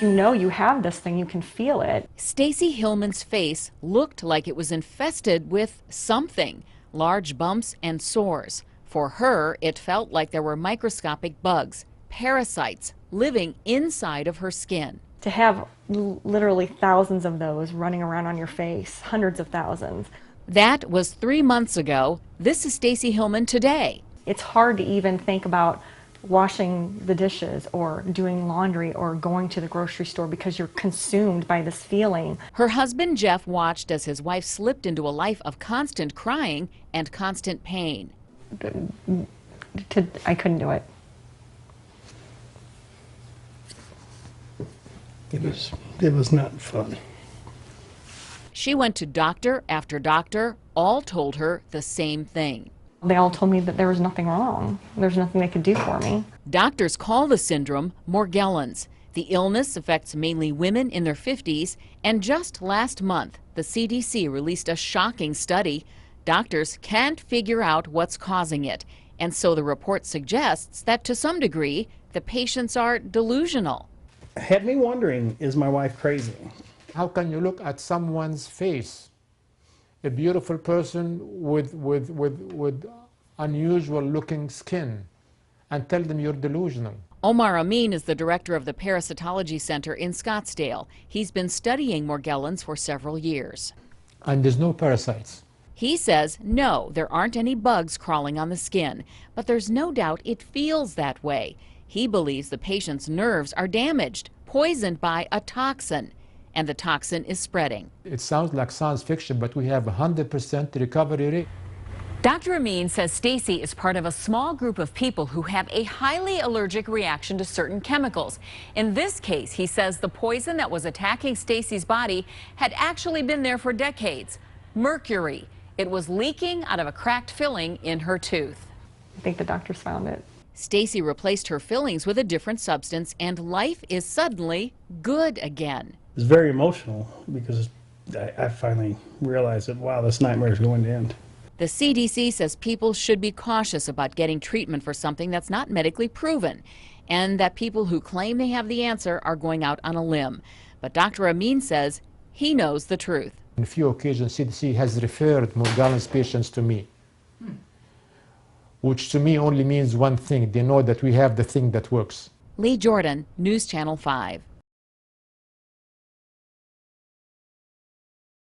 You know you have this thing, you can feel it. Stacy Hillman's face looked like it was infested with something, large bumps and sores. For her, it felt like there were microscopic bugs, parasites, living inside of her skin. To have literally thousands of those running around on your face, hundreds of thousands. That was 3 months ago. This is Stacy Hillman today. It's hard to even think about washing the dishes or doing laundry or going to the grocery store because you're consumed by this feeling. Her husband Jeff watched as his wife slipped into a life of constant crying and constant pain. I couldn't do it. It was not fun. She went to doctor after doctor. All told her the same thing. They all told me that there was nothing wrong. There's nothing they could do for me. Doctors call the syndrome Morgellons. The illness affects mainly women in their 50s, and just last month, the CDC released a shocking study. Doctors can't figure out what's causing it, and so the report suggests that to some degree, the patients are delusional. Had me wondering, is my wife crazy? How can you look at someone's face, a beautiful person with unusual looking skin, and tell them you're delusional? Omar Amin is the director of the Parasitology Center in Scottsdale. He's been studying Morgellons for several years. And there's no parasites. He says, no, there aren't any bugs crawling on the skin, but there's no doubt it feels that way. He believes the patient's nerves are damaged, poisoned by a toxin, and the toxin is spreading. It sounds like science fiction, but we have 100% recovery rate. Dr. Amin says Stacy is part of a small group of people who have a highly allergic reaction to certain chemicals. In this case, he says the poison that was attacking Stacy's body had actually been there for decades. Mercury. It was leaking out of a cracked filling in her tooth. I think the doctors found it. Stacy replaced her fillings with a different substance, and life is suddenly good again. It's very emotional because I finally realized that, wow, this nightmare is going to end. The CDC says people should be cautious about getting treatment for something that's not medically proven, and that people who claim they have the answer are going out on a limb. But Dr. Amin says he knows the truth. On a few occasions, CDC has referred Morgellons patients to me, which to me only means one thing. They know that we have the thing that works. Lee Jordan, News Channel 5.